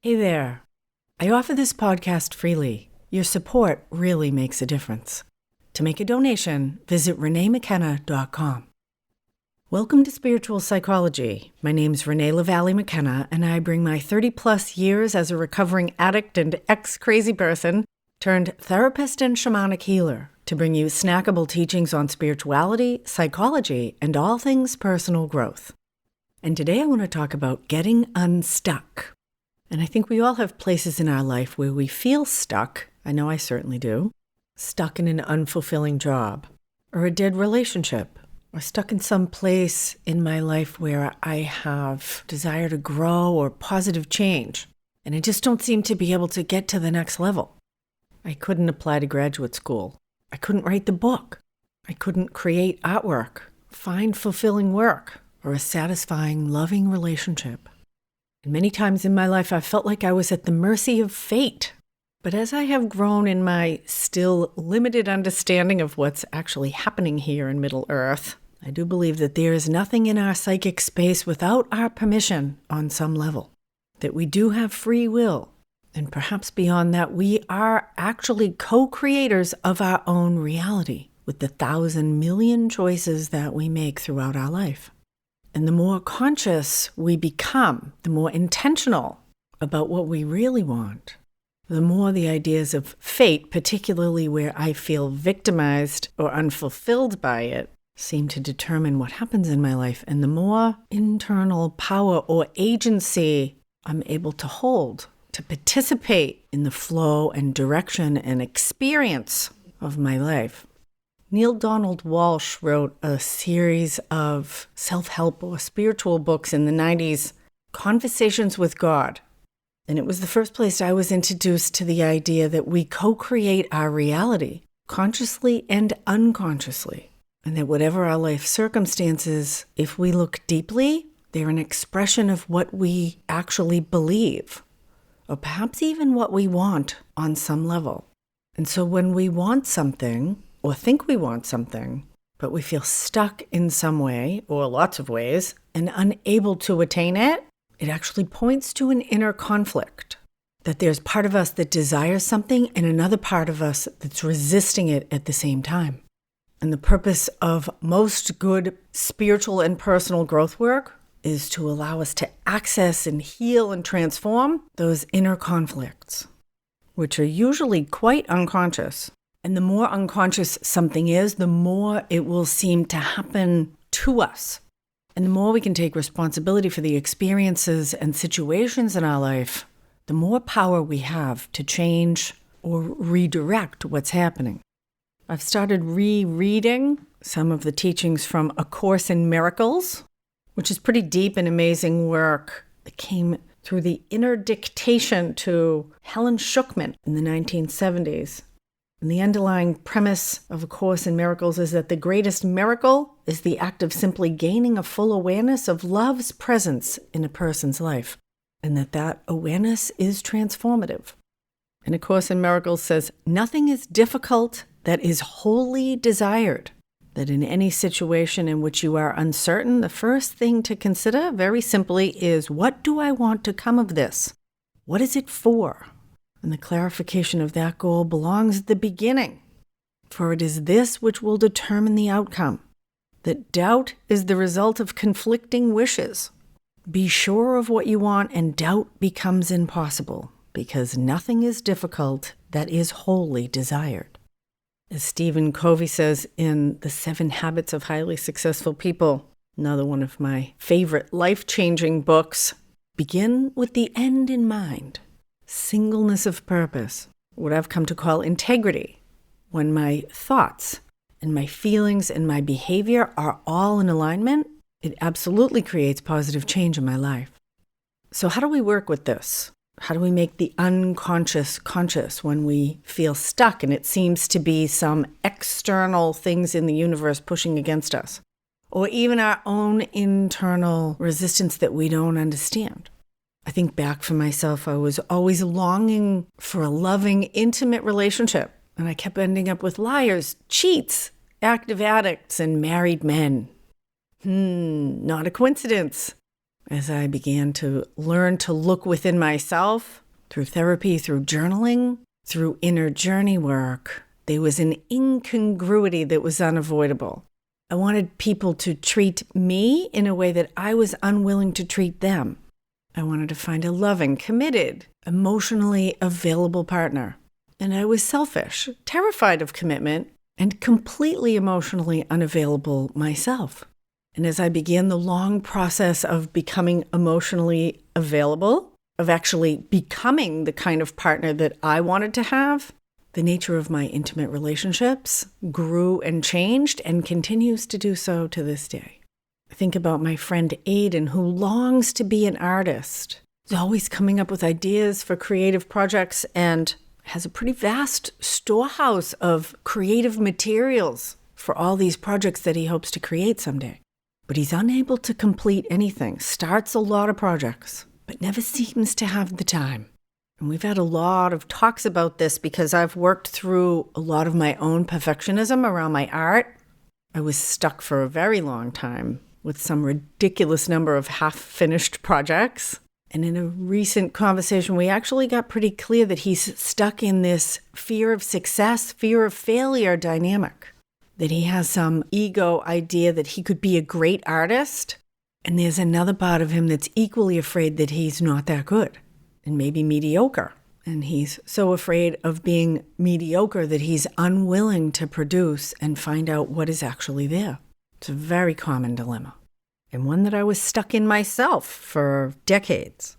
Hey there. I offer this podcast freely. Your support really makes a difference. To make a donation, visit reneemckenna.com. Welcome to Spiritual Psychology. My name's Renee LaValle McKenna, and I bring my 30-plus years as a recovering addict and ex-crazy person turned therapist and shamanic healer to bring you snackable teachings on spirituality, psychology, and all things personal growth. And today I want to talk about getting unstuck. And I think we all have places in our life where we feel stuck. I know I certainly do. Stuck in an unfulfilling job, or a dead relationship, or stuck in some place in my life where I have desire to grow or positive change, and I just don't seem to be able to get to the next level. I couldn't apply to graduate school. I couldn't write the book. I couldn't create artwork, find fulfilling work, or a satisfying, loving relationship. And many times in my life, I felt like I was at the mercy of fate. But as I have grown in my still limited understanding of what's actually happening here in Middle Earth, I do believe that there is nothing in our psychic space without our permission on some level. That we do have free will. And perhaps beyond that, we are actually co-creators of our own reality with the 1,000 million choices that we make throughout our life. And the more conscious we become, the more intentional about what we really want, the more the ideas of fate, particularly where I feel victimized or unfulfilled by it, seem to determine what happens in my life, and the more internal power or agency I'm able to hold to participate in the flow and direction and experience of my life. Neil Donald Walsh wrote a series of self-help or spiritual books in the 90s, Conversations with God. And it was the first place I was introduced to the idea that we co-create our reality, consciously and unconsciously. And that whatever our life circumstances, if we look deeply, they're an expression of what we actually believe, or perhaps even what we want on some level. And so when we want something, or think we want something, but we feel stuck in some way, or lots of ways, and unable to attain it, it actually points to an inner conflict. That there's part of us that desires something and another part of us that's resisting it at the same time. And the purpose of most good spiritual and personal growth work is to allow us to access and heal and transform those inner conflicts, which are usually quite unconscious. And the more unconscious something is, the more it will seem to happen to us. And the more we can take responsibility for the experiences and situations in our life, the more power we have to change or redirect what's happening. I've started rereading some of the teachings from A Course in Miracles, which is pretty deep and amazing work that came through the inner dictation to Helen Schucman in the 1970s. And the underlying premise of A Course in Miracles is that the greatest miracle is the act of simply gaining a full awareness of love's presence in a person's life, and that awareness is transformative. And A Course in Miracles says, nothing is difficult that is wholly desired. That in any situation in which you are uncertain, the first thing to consider, very simply, is what do I want to come of this? What is it for? And the clarification of that goal belongs at the beginning, for it is this which will determine the outcome. That doubt is the result of conflicting wishes. Be sure of what you want, and doubt becomes impossible, because nothing is difficult that is wholly desired. As Stephen Covey says in The 7 Habits of Highly Successful People, another one of my favorite life-changing books, begin with the end in mind. Singleness of purpose, what I've come to call integrity, when my thoughts and my feelings and my behavior are all in alignment, it absolutely creates positive change in my life. So how do we work with this? How do we make the unconscious conscious when we feel stuck and it seems to be some external things in the universe pushing against us? Or even our own internal resistance that we don't understand? I think back for myself, I was always longing for a loving, intimate relationship. And I kept ending up with liars, cheats, active addicts, and married men. Not a coincidence. as I began to learn to look within myself through therapy, through journaling, through inner journey work, there was an incongruity that was unavoidable. I wanted people to treat me in a way that I was unwilling to treat them. I wanted to find a loving, committed, emotionally available partner. And I was selfish, terrified of commitment, and completely emotionally unavailable myself. And as I began the long process of becoming emotionally available, of actually becoming the kind of partner that I wanted to have, the nature of my intimate relationships grew and changed and continues to do so to this day. I think about my friend Aiden, who longs to be an artist. He's always coming up with ideas for creative projects and has a pretty vast storehouse of creative materials for all these projects that he hopes to create someday. But he's unable to complete anything, starts a lot of projects, but never seems to have the time. And we've had a lot of talks about this because I've worked through a lot of my own perfectionism around my art. I was stuck for a very long time with some ridiculous number of half-finished projects. And in a recent conversation, we actually got pretty clear that he's stuck in this fear of success, fear of failure dynamic. That he has some ego idea that he could be a great artist. And there's another part of him that's equally afraid that he's not that good and maybe mediocre. And he's so afraid of being mediocre that he's unwilling to produce and find out what is actually there. It's a very common dilemma, and one that I was stuck in myself for decades.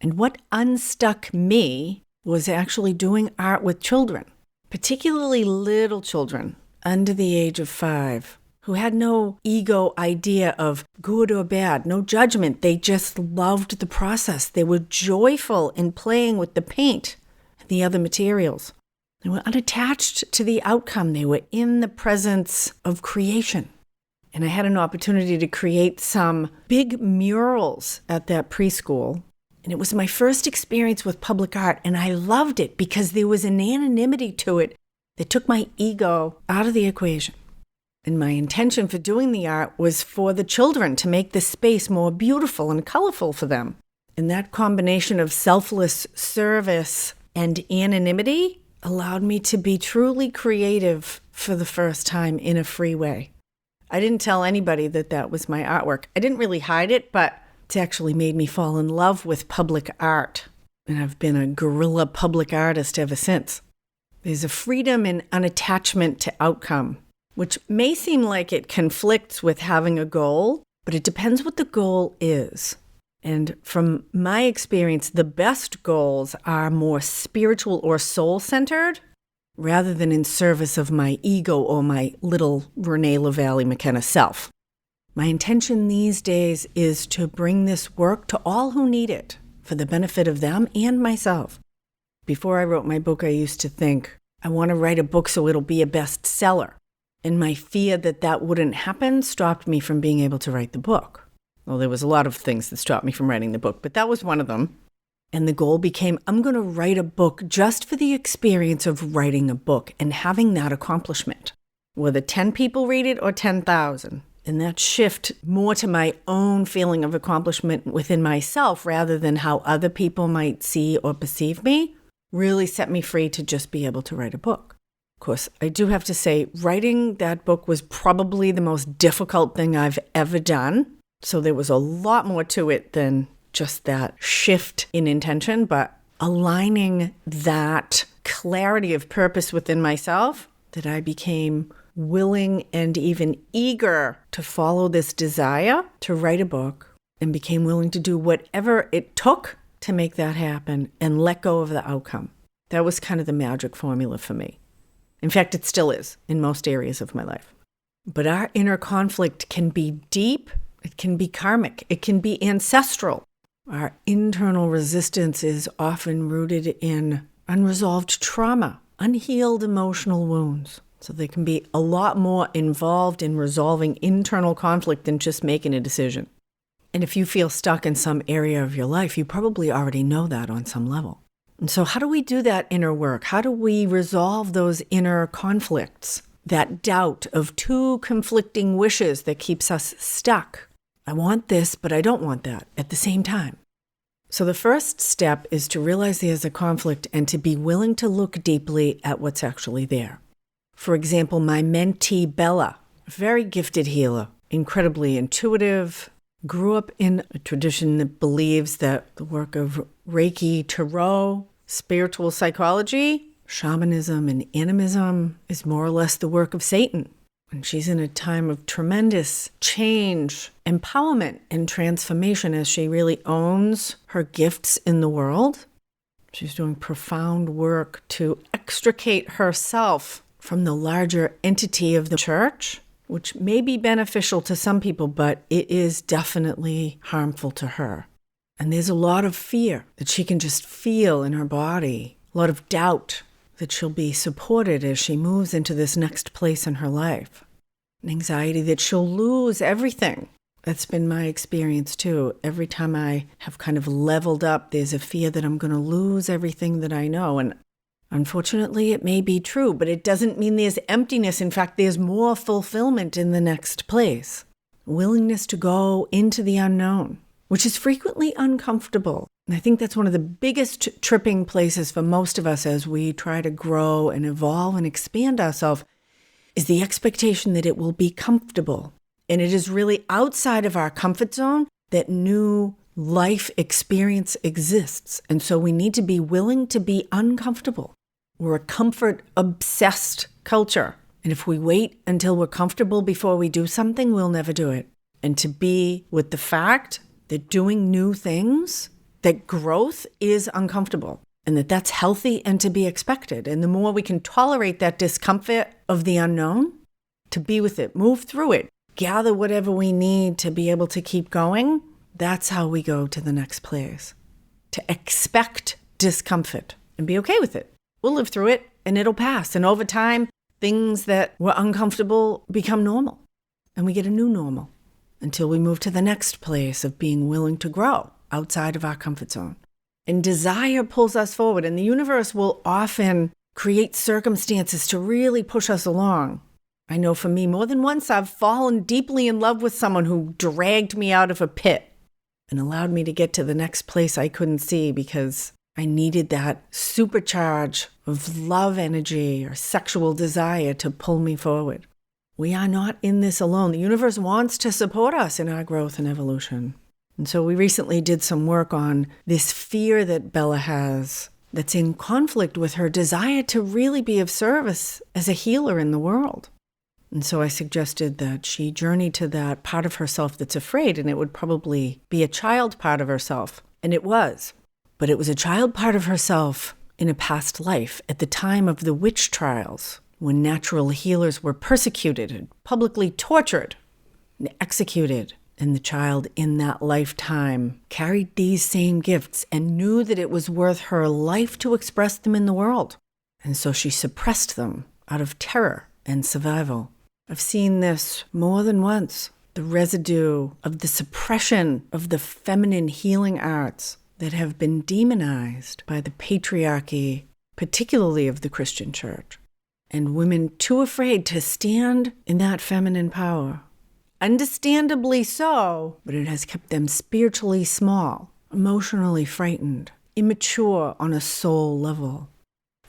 And what unstuck me was actually doing art with children, particularly little children under the age of 5, who had no ego idea of good or bad, no judgment. They just loved the process. They were joyful in playing with the paint and the other materials. They were unattached to the outcome. They were in the presence of creation. And I had an opportunity to create some big murals at that preschool. And it was my first experience with public art. And I loved it because there was an anonymity to it that took my ego out of the equation. And my intention for doing the art was for the children to make the space more beautiful and colorful for them. And that combination of selfless service and anonymity allowed me to be truly creative for the first time in a free way. I didn't tell anybody that that was my artwork. I didn't really hide it, but it's actually made me fall in love with public art. And I've been a guerrilla public artist ever since. There's a freedom and unattachment to outcome, which may seem like it conflicts with having a goal, but it depends what the goal is. And from my experience, the best goals are more spiritual or soul-centered rather than in service of my ego or my little Renee LaValle McKenna self. My intention these days is to bring this work to all who need it for the benefit of them and myself. Before I wrote my book, I used to think, I want to write a book so it'll be a bestseller. And my fear that that wouldn't happen stopped me from being able to write the book. Well, there was a lot of things that stopped me from writing the book, but that was one of them. And the goal became, I'm going to write a book just for the experience of writing a book and having that accomplishment. Whether 10 people read it or 10,000. And that shift more to my own feeling of accomplishment within myself rather than how other people might see or perceive me really set me free to just be able to write a book. Of course, I do have to say, writing that book was probably the most difficult thing I've ever done. So there was a lot more to it than just that shift in intention, but aligning that clarity of purpose within myself, that I became willing and even eager to follow this desire to write a book and became willing to do whatever it took to make that happen and let go of the outcome. That was kind of the magic formula for me. In fact, it still is in most areas of my life. But our inner conflict can be deep, it can be karmic, it can be ancestral. Our internal resistance is often rooted in unresolved trauma, unhealed emotional wounds. So they can be a lot more involved in resolving internal conflict than just making a decision. And if you feel stuck in some area of your life, you probably already know that on some level. And so how do we do that inner work? How do we resolve those inner conflicts? That doubt of two conflicting wishes that keeps us stuck. I want this, but I don't want that at the same time. So the first step is to realize there's a conflict and to be willing to look deeply at what's actually there. For example, my mentee, Bella, a very gifted healer, incredibly intuitive, grew up in a tradition that believes that the work of Reiki, Tarot, spiritual psychology, shamanism, and animism is more or less the work of Satan. And she's in a time of tremendous change, empowerment, and transformation as she really owns her gifts in the world. She's doing profound work to extricate herself from the larger entity of the church, which may be beneficial to some people, but it is definitely harmful to her. And there's a lot of fear that she can just feel in her body, a lot of doubt that she'll be supported as she moves into this next place in her life. An anxiety that she'll lose everything. That's been my experience too. Every time I have kind of leveled up, there's a fear that I'm going to lose everything that I know. And unfortunately, it may be true, but it doesn't mean there's emptiness. In fact, there's more fulfillment in the next place. Willingness to go into the unknown, which is frequently uncomfortable. And I think that's one of the biggest tripping places for most of us as we try to grow and evolve and expand ourselves, is the expectation that it will be comfortable. And it is really outside of our comfort zone that new life experience exists. And so we need to be willing to be uncomfortable. We're a comfort-obsessed culture. And if we wait until we're comfortable before we do something, we'll never do it. And to be with the fact that doing new things, that growth is uncomfortable and that that's healthy and to be expected. And the more we can tolerate that discomfort of the unknown, to be with it, move through it, gather whatever we need to be able to keep going, that's how we go to the next place. To expect discomfort and be okay with it. We'll live through it and it'll pass. And over time, things that were uncomfortable become normal. And we get a new normal until we move to the next place of being willing to grow outside of our comfort zone. And desire pulls us forward, and the universe will often create circumstances to really push us along. I know for me, more than once, I've fallen deeply in love with someone who dragged me out of a pit and allowed me to get to the next place I couldn't see because I needed that supercharge of love energy or sexual desire to pull me forward. We are not in this alone. The universe wants to support us in our growth and evolution. And so we recently did some work on this fear that Bella has that's in conflict with her desire to really be of service as a healer in the world. And so I suggested that she journey to that part of herself that's afraid, and it would probably be a child part of herself. And it was. But it was a child part of herself in a past life at the time of the witch trials, when natural healers were persecuted and publicly tortured and executed. And the child in that lifetime carried these same gifts and knew that it was worth her life to express them in the world. And so she suppressed them out of terror and survival. I've seen this more than once, the residue of the suppression of the feminine healing arts that have been demonized by the patriarchy, particularly of the Christian church, and women too afraid to stand in that feminine power. Understandably so, but it has kept them spiritually small, emotionally frightened, immature on a soul level.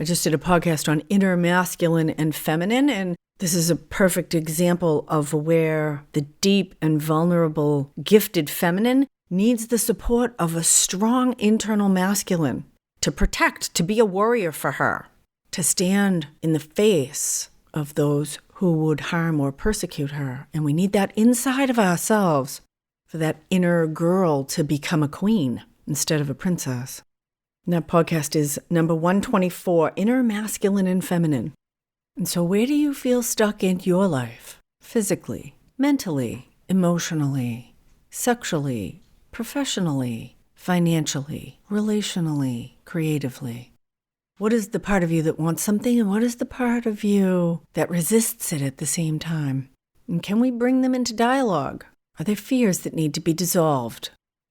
I just did a podcast on inner masculine and feminine, and this is a perfect example of where the deep and vulnerable, gifted feminine needs the support of a strong internal masculine to protect, to be a warrior for her, to stand in the face of those who would harm or persecute her. And we need that inside of ourselves for that inner girl to become a queen instead of a princess. And that podcast is number 124, Inner Masculine and Feminine. And so where do you feel stuck in your life? Physically, mentally, emotionally, sexually, professionally, financially, relationally, creatively? What is the part of you that wants something, and what is the part of you that resists it at the same time? And can we bring them into dialogue? Are there fears that need to be dissolved?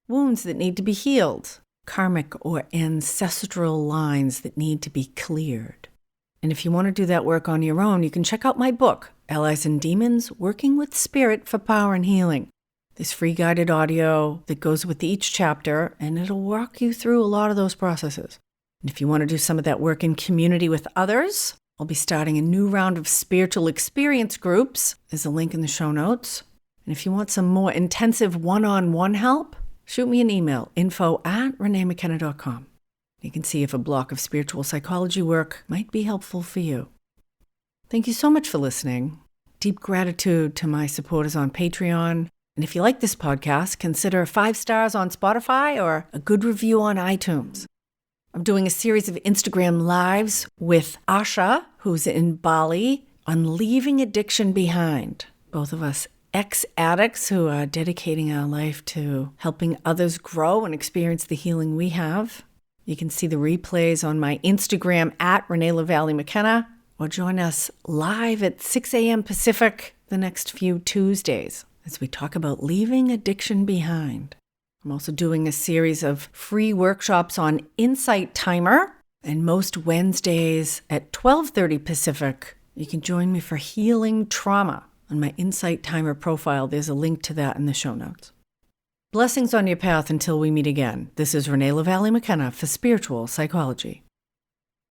Wounds that need to be healed? Karmic or ancestral lines that need to be cleared? And if you want to do that work on your own, you can check out my book, Allies and Demons, Working with Spirit for Power and Healing. There's free guided audio that goes with each chapter, and it'll walk you through a lot of those processes. And if you want to do some of that work in community with others, I'll be starting a new round of spiritual experience groups. There's a link in the show notes. And if you want some more intensive one-on-one help, shoot me an email, info@reneemckenna.com. You can see if a block of spiritual psychology work might be helpful for you. Thank you so much for listening. Deep gratitude to my supporters on Patreon. And if you like this podcast, consider 5 stars on Spotify or a good review on iTunes. I'm doing a series of Instagram lives with Asha, who's in Bali, on leaving addiction behind. Both of us ex-addicts who are dedicating our life to helping others grow and experience the healing we have. You can see the replays on my Instagram @ReneeLaValley-McKenna, or join us live at 6 a.m. Pacific the next few Tuesdays as we talk about leaving addiction behind. I'm also doing a series of free workshops on Insight Timer, and most Wednesdays at 12:30 Pacific, you can join me for healing trauma. On my Insight Timer profile, there's a link to that in the show notes. Blessings on your path until we meet again. This is Renee LaValley-McKenna for Spiritual Psychology.